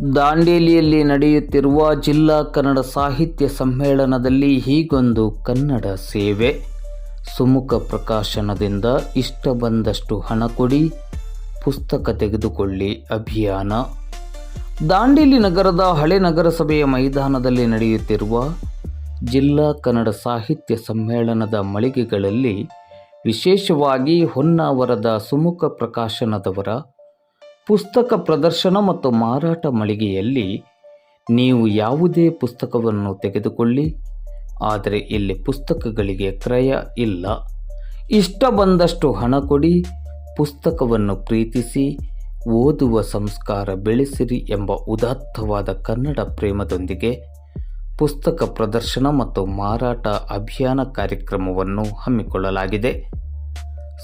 ದಾಂಡೇಲಿಯಲ್ಲಿ ನಡೆಯುತ್ತಿರುವ ಜಿಲ್ಲಾ ಕನ್ನಡ ಸಾಹಿತ್ಯ ಸಮ್ಮೇಳನದಲ್ಲಿ ಹೀಗೊಂದು ಕನ್ನಡ ಸೇವೆ. ಸುಮುಖ ಪ್ರಕಾಶನದಿಂದ ಇಷ್ಟ ಬಂದಷ್ಟು ಹಣ ಕೊಡಿ, ಪುಸ್ತಕ ತೆಗೆದುಕೊಳ್ಳಿ ಅಭಿಯಾನ. ದಾಂಡೇಲಿ ನಗರದ ಹಳೆ ನಗರಸಭೆಯ ಮೈದಾನದಲ್ಲಿ ನಡೆಯುತ್ತಿರುವ ಜಿಲ್ಲಾ ಕನ್ನಡ ಸಾಹಿತ್ಯ ಸಮ್ಮೇಳನದ ಮಳಿಗೆಗಳಲ್ಲಿ, ವಿಶೇಷವಾಗಿ ಹೊನ್ನಾವರದ ಸುಮುಖ ಪ್ರಕಾಶನದವರ ಪುಸ್ತಕ ಪ್ರದರ್ಶನ ಮತ್ತು ಮಾರಾಟ ಮಳಿಗೆಯಲ್ಲಿ ನೀವು ಯಾವುದೇ ಪುಸ್ತಕವನ್ನು ತೆಗೆದುಕೊಳ್ಳಿ, ಆದರೆ ಇಲ್ಲಿ ಪುಸ್ತಕಗಳಿಗೆ ಕ್ರಯ ಇಲ್ಲ. ಇಷ್ಟ ಬಂದಷ್ಟು ಹಣ ಕೊಡಿ, ಪುಸ್ತಕವನ್ನು ಪ್ರೀತಿಸಿ, ಓದುವ ಸಂಸ್ಕಾರ ಬೆಳೆಸಿರಿ ಎಂಬ ಉದಾತ್ತವಾದ ಕನ್ನಡ ಪ್ರೇಮದೊಂದಿಗೆ ಪುಸ್ತಕ ಪ್ರದರ್ಶನ ಮತ್ತು ಮಾರಾಟ ಅಭಿಯಾನ ಕಾರ್ಯಕ್ರಮವನ್ನು ಹಮ್ಮಿಕೊಳ್ಳಲಾಗಿದೆ.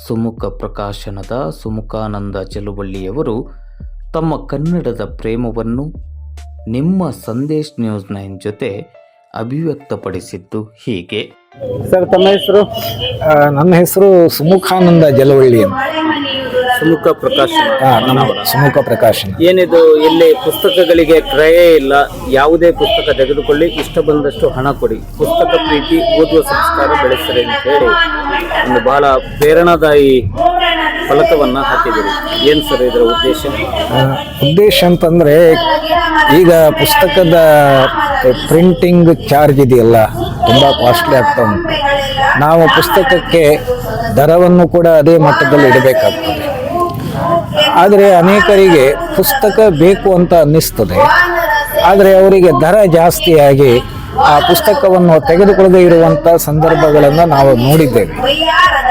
ಸುಮುಖ ಪ್ರಕಾಶನದ ಸುಮುಖಾನಂದ ಚಲುವಳ್ಳಿಯವರು ತಮ್ಮ ಕನ್ನಡದ ಪ್ರೇಮವನ್ನು ನಿಮ್ಮ ಸಂದೇಶ್ ನ್ಯೂಸ್ 9 ಜೊತೆ ಅಭಿವ್ಯಕ್ತಪಡಿಸಿದ್ದು ಹೀಗೆ. ಸರ್, ತಮ್ಮ ಹೆಸರು? ನನ್ನ ಹೆಸರು ಸುಮುಖಾನಂದ ಜಲವಳ್ಳಿ ಅಂತ. ಸುಮುಖ ಪ್ರಕಾಶನ. ನಮ್ಮ ಸುಮುಖ ಪ್ರಕಾಶನ. ಏನಿದು, ಇಲ್ಲಿ ಪುಸ್ತಕಗಳಿಗೆ ಕ್ರಯ ಇಲ್ಲ, ಯಾವುದೇ ಪುಸ್ತಕ ತೆಗೆದುಕೊಳ್ಳಿ, ಇಷ್ಟ ಬಂದಷ್ಟು ಹಣ ಕೊಡಿ, ಪುಸ್ತಕ ಪ್ರೀತಿ, ಓದುವ ಸಂಸ್ಕಾರ ಬೆಳೆಸರಿ ಅಂತ ಹೇಳಿ ಒಂದು ಬಹಳ ಪ್ರೇರಣಾದಾಯಿ ಫಲಕವನ್ನು ಹಾಕಿದ್ದೀರಿ. ಏನು ಸರ್ ಇದರ ಉದ್ದೇಶ? ಉದ್ದೇಶ ಅಂತಂದರೆ, ಈಗ ಪುಸ್ತಕದ ಪ್ರಿಂಟಿಂಗ್ ಚಾರ್ಜ್ ಇದೆಯಲ್ಲ, ತುಂಬ ಕಾಸ್ಟ್ಲಿ ಆಗ್ತಾ ಉಂಟು. ನಾವು ಪುಸ್ತಕಕ್ಕೆ ದರವನ್ನು ಕೂಡ ಅದೇ ಮಟ್ಟದಲ್ಲಿ ಇಡಬೇಕಾಗ್ತದೆ. ಆದರೆ ಅನೇಕರಿಗೆ ಪುಸ್ತಕ ಬೇಕು ಅಂತ ಅನ್ನಿಸ್ತದೆ, ಆದರೆ ಅವರಿಗೆ ದರ ಜಾಸ್ತಿಯಾಗಿ ಆ ಪುಸ್ತಕವನ್ನು ತೆಗೆದುಕೊಳ್ಳದೇ ಇರುವಂಥ ಸಂದರ್ಭಗಳನ್ನು ನಾವು ನೋಡಿದ್ದೇವೆ.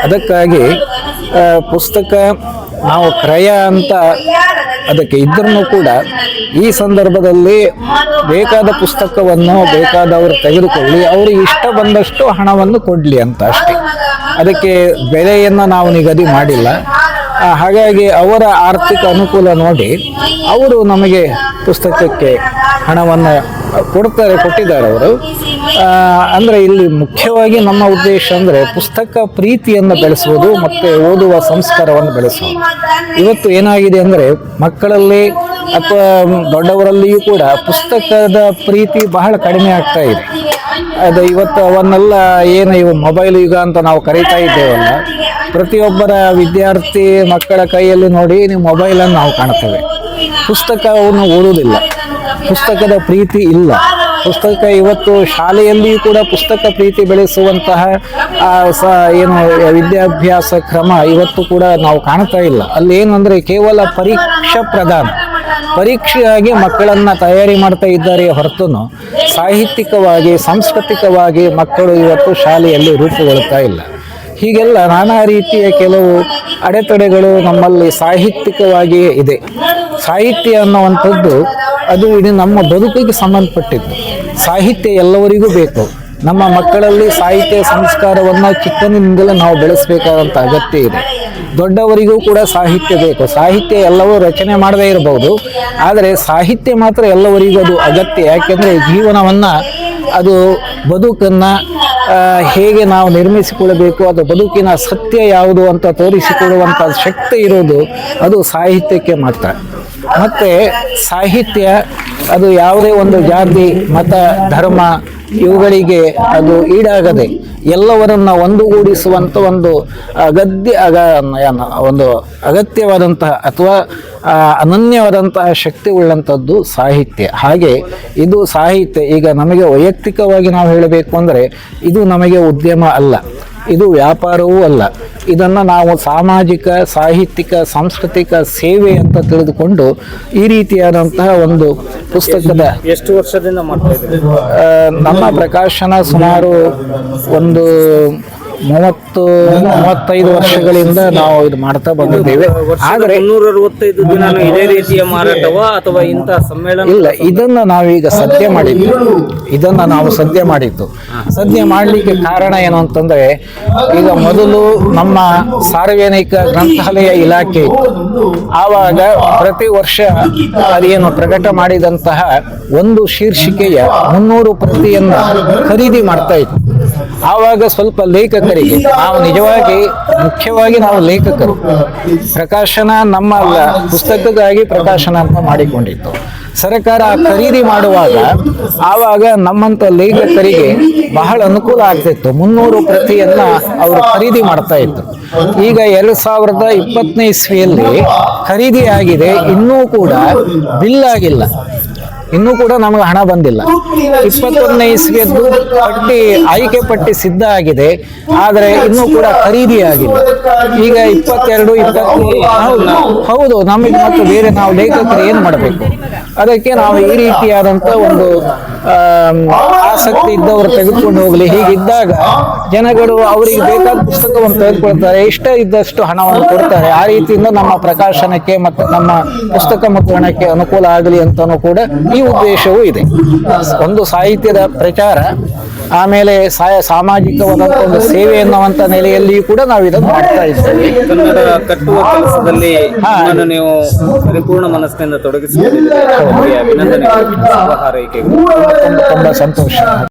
ಅದಕ್ಕಾಗಿ ಪುಸ್ತಕ ನಾವು ಕ್ರಯ ಅಂತ ಅದಕ್ಕೆ ಇದ್ರೂ ಕೂಡ ಈ ಸಂದರ್ಭದಲ್ಲಿ ಬೇಕಾದ ಪುಸ್ತಕವನ್ನು ಬೇಕಾದವರು ತೆಗೆದುಕೊಳ್ಳಿ, ಅವರಿಗೆ ಇಷ್ಟ ಬಂದಷ್ಟು ಹಣವನ್ನು ಕೊಡಲಿ ಅಂತ ಅಷ್ಟೇ. ಅದಕ್ಕೆ ಬೆಲೆಯನ್ನು ನಾವು ನಿಗದಿ ಮಾಡಿಲ್ಲ. ಹಾಗಾಗಿ ಅವರ ಆರ್ಥಿಕ ಅನುಕೂಲ ನೋಡಿ ಅವರು ನಮಗೆ ಪುಸ್ತಕಕ್ಕೆ ಹಣವನ್ನು ಕೊಟ್ಟಿದ್ದಾರೆ ಅವರು. ಅಂದರೆ ಇಲ್ಲಿ ಮುಖ್ಯವಾಗಿ ನಮ್ಮ ಉದ್ದೇಶ ಅಂದರೆ ಪುಸ್ತಕ ಪ್ರೀತಿಯನ್ನು ಬೆಳೆಸುವುದು ಮತ್ತು ಓದುವ ಸಂಸ್ಕಾರವನ್ನು ಬೆಳೆಸುವುದು. ಇವತ್ತು ಏನಾಗಿದೆ ಅಂದರೆ, ಮಕ್ಕಳಲ್ಲಿ ಅಥವಾ ದೊಡ್ಡವರಲ್ಲಿಯೂ ಕೂಡ ಪುಸ್ತಕದ ಪ್ರೀತಿ ಬಹಳ ಕಡಿಮೆ ಆಗ್ತಾ ಇದೆ. ಅದು ಇವತ್ತು ಅವನ್ನೆಲ್ಲ ಏನು ಇವು ಮೊಬೈಲ್ ಯುಗ ಅಂತ ನಾವು ಕರೀತಾ ಇದ್ದೇವಲ್ಲ, ಪ್ರತಿಯೊಬ್ಬರ ವಿದ್ಯಾರ್ಥಿ ಮಕ್ಕಳ ಕೈಯಲ್ಲಿ ನೋಡಿ ನೀವು ಮೊಬೈಲನ್ನು ನಾವು ಕಾಣ್ತೇವೆ. ಪುಸ್ತಕವನ್ನು ಓದುವುದಿಲ್ಲ, ಪುಸ್ತಕದ ಪ್ರೀತಿ ಇಲ್ಲ. ಪುಸ್ತಕ ಇವತ್ತು ಶಾಲೆಯಲ್ಲಿಯೂ ಕೂಡ ಪುಸ್ತಕ ಪ್ರೀತಿ ಬೆಳೆಸುವಂತಹ ಏನು ವಿದ್ಯಾಭ್ಯಾಸ ಕ್ರಮ ಇವತ್ತು ಕೂಡ ನಾವು ಕಾಣ್ತಾ ಇಲ್ಲ. ಅಲ್ಲಿ ಏನಂದರೆ ಕೇವಲ ಪರೀಕ್ಷಾ ಪ್ರಧಾನ, ಪರೀಕ್ಷೆಯಾಗಿ ಮಕ್ಕಳನ್ನು ತಯಾರಿ ಮಾಡ್ತಾ ಇದ್ದಾರೆ ಹೊರತು ಸಾಹಿತ್ಯಿಕವಾಗಿ ಸಾಂಸ್ಕೃತಿಕವಾಗಿ ಮಕ್ಕಳು ಇವತ್ತು ಶಾಲೆಯಲ್ಲಿ ರೂಪುಗೊಳ್ತಾ ಇಲ್ಲ. ಹೀಗೆಲ್ಲ ನಾನಾ ರೀತಿಯ ಕೆಲವು ಅಡೆತಡೆಗಳು ನಮ್ಮಲ್ಲಿ ಸಾಹಿತ್ಯಿಕವಾಗಿಯೇ ಇದೆ. ಸಾಹಿತ್ಯ ಅನ್ನುವಂಥದ್ದು ಅದು ಇಡೀ ನಮ್ಮ ಬದುಕಿಗೆ ಸಂಬಂಧಪಟ್ಟಿದ್ದು. ಸಾಹಿತ್ಯ ಎಲ್ಲವರಿಗೂ ಬೇಕು. ನಮ್ಮ ಮಕ್ಕಳಲ್ಲಿ ಸಾಹಿತ್ಯ ಸಂಸ್ಕಾರವನ್ನು ಚಿಕ್ಕಂದಿನಿಂದಲೇ ನಾವು ಬೆಳೆಸಬೇಕಾದಂಥ ಅಗತ್ಯ ಇದೆ. ದೊಡ್ಡವರಿಗೂ ಕೂಡ ಸಾಹಿತ್ಯ ಬೇಕು. ಸಾಹಿತ್ಯ ಎಲ್ಲವೂ ರಚನೆ ಮಾಡದೇ ಇರಬಹುದು, ಆದರೆ ಸಾಹಿತ್ಯ ಮಾತ್ರ ಎಲ್ಲವರಿಗೂ ಅದು ಅಗತ್ಯ. ಯಾಕೆಂದರೆ ಜೀವನವನ್ನು, ಅದು ಬದುಕನ್ನು ಹೇಗೆ ನಾವು ನಿರ್ಮಿಸಿಕೊಳ್ಳಬೇಕು, ಅದು ಬದುಕಿನ ಸತ್ಯ ಯಾವುದು ಅಂತ ತೋರಿಸಿಕೊಡುವಂಥ ಶಕ್ತಿ ಇರೋದು ಅದು ಸಾಹಿತ್ಯಕ್ಕೆ ಮಾತ್ರ. ಮತ್ತು ಸಾಹಿತ್ಯ ಅದು ಯಾವುದೇ ಒಂದು ಜಾತಿ, ಮತ, ಧರ್ಮ ಇವುಗಳಿಗೆ ಅದು ಈಡಾಗದೆ ಎಲ್ಲವರನ್ನ ಒಂದುಗೂಡಿಸುವಂಥ ಒಂದು ಒಂದು ಅಗತ್ಯವಾದಂತಹ ಅಥವಾ ಅನನ್ಯವಾದಂತಹ ಶಕ್ತಿ ಉಳ್ಳಂಥದ್ದು ಸಾಹಿತ್ಯ. ಹಾಗೆ ಇದು ಸಾಹಿತ್ಯ ಈಗ ನಮಗೆ ವೈಯಕ್ತಿಕವಾಗಿ ನಾವು ಹೇಳಬೇಕು ಅಂದರೆ, ಇದು ನಮಗೆ ಉದ್ಯಮ ಅಲ್ಲ, ಇದು ವ್ಯಾಪಾರವೂ ಅಲ್ಲ. ಇದನ್ನು ನಾವು ಸಾಮಾಜಿಕ, ಸಾಹಿತ್ಯಿಕ, ಸಾಂಸ್ಕೃತಿಕ ಸೇವೆ ಅಂತ ತಿಳಿದುಕೊಂಡು ಈ ರೀತಿಯಾದಂತಹ ಒಂದು ಪುಸ್ತಕದ. ಎಷ್ಟು ವರ್ಷದಿಂದ ಮಾಡ್ತಾ ಇದ್ದೀರಿ? ನಮ್ಮ ಪ್ರಕಾಶನ ಸುಮಾರು ಒಂದು 30-35 ವರ್ಷಗಳಿಂದ ನಾವು ಇದು ಮಾಡ್ತಾ ಬಂದಿದ್ದೇವೆ. ಆದರೆ 365 ದಿನ ಇದೇ ರೀತಿಯ ಮಾರಾಟವ ಅಥವಾ ಇಂತಹ ಸಮ್ಮೇಳನ? ಇಲ್ಲ, ಇದನ್ನು ನಾವೀಗ ಸದ್ಯ ಮಾಡಿದ್ದು. ಸದ್ಯ ಮಾಡಲಿಕ್ಕೆ ಕಾರಣ ಏನು ಅಂತಂದರೆ, ಈಗ ಮೊದಲು ನಮ್ಮ ಸಾರ್ವಜನಿಕ ಗ್ರಂಥಾಲಯ ಇಲಾಖೆ ಆವಾಗ ಪ್ರತಿ ವರ್ಷ ಅದೇನು ಪ್ರಕಟ ಮಾಡಿದಂತಹ ಒಂದು ಶೀರ್ಷಿಕೆಯ 300 ಪ್ರತಿಯನ್ನು ಖರೀದಿ ಮಾಡ್ತಾ ಇತ್ತು. ಆವಾಗ ಸ್ವಲ್ಪ ಲೇಖಕರಿಗೆ ನಾವು ನಿಜವಾಗಿ ಮುಖ್ಯವಾಗಿ ನಾವು ಲೇಖಕರು ಪ್ರಕಾಶನ ನಮ್ಮ ಅಲ್ಲ, ಪುಸ್ತಕಕ್ಕಾಗಿ ಪ್ರಕಾಶನ ಅಂತ ಮಾಡಿಕೊಂಡಿತ್ತು. ಸರ್ಕಾರ ಖರೀದಿ ಮಾಡುವಾಗ ಆವಾಗ ನಮ್ಮಂತ ಲೇಖಕರಿಗೆ ಬಹಳ ಅನುಕೂಲ ಆಗ್ತಿತ್ತು. 300 ಪ್ರತಿಯನ್ನ ಅವರು ಖರೀದಿ ಮಾಡ್ತಾ ಇದ್ರು. ಈಗ 2020ನೇ ಇಸ್ವಿಯಲ್ಲಿ ಖರೀದಿ ಆಗಿದೆ, ಇನ್ನೂ ಕೂಡ ಬಿಲ್ ಆಗಿಲ್ಲ, ಇನ್ನೂ ಕೂಡ ನಮಗೆ ಹಣ ಬಂದಿಲ್ಲ. 21ನೇ ಇಸ್ವಿಯದ್ದು ಪಟ್ಟಿ, ಆಯ್ಕೆ ಪಟ್ಟಿ ಸಿದ್ಧ ಆಗಿದೆ, ಆದರೆ ಇನ್ನೂ ಕೂಡ ಖರೀದಿ ಆಗಿಲ್ಲ. ಈಗ 22, 23 ಹೌದು, ನಮಗೆ ಮತ್ತು ಬೇರೆ ನಾವು ಲೇಖಕರು ಏನು ಮಾಡಬೇಕು? ಅದಕ್ಕೆ ನಾವು ಈ ರೀತಿಯಾದಂಥ ಒಂದು ಆಸಕ್ತಿ ಇದ್ದವರು ತೆಗೆದುಕೊಂಡು ಹೋಗಲಿ. ಹೀಗಿದ್ದಾಗ ಜನಗಳು ಅವರಿಗೆ ಬೇಕಾದ ಪುಸ್ತಕವನ್ನು ತೆಗೆದುಕೊಳ್ತಾರೆ, ಇಷ್ಟ ಇದ್ದಷ್ಟು ಹಣವನ್ನು ಕೊಡ್ತಾರೆ. ಆ ರೀತಿಯಿಂದ ನಮ್ಮ ಪ್ರಕಾಶನಕ್ಕೆ ಮತ್ತು ನಮ್ಮ ಪುಸ್ತಕ ಮುದ್ರಣಕ್ಕೆ ಅನುಕೂಲ ಆಗಲಿ ಅಂತಲೂ ಕೂಡ ಈ ಉದ್ದೇಶವೂ ಇದೆ. ಒಂದು ಸಾಹಿತ್ಯದ ಪ್ರಚಾರ, ಆಮೇಲೆ ಸಾಮಾಜಿಕವಾದಂಥ ಒಂದು ಸೇವೆ ಎನ್ನುವಂಥ ನೆಲೆಯಲ್ಲಿಯೂ ಕೂಡ ನಾವು ಇದನ್ನು ಮಾಡ್ತಾ ಇದ್ದೇವೆ. ಕನ್ನಡ ಕಟ್ಟುವ ಕೆಲಸದಲ್ಲಿ ನೀವು ಪರಿಪೂರ್ಣ ಮನಸ್ಸಿನಿಂದ ತೊಡಗಿಸಿಕೊಂಡಿದ್ದೀರಿ. ಅಭಿನಂದನೆಗಳು, ಶುಭ ಹಾರೈಕೆಗಳು. ತುಂಬ ಸಂತೋಷ.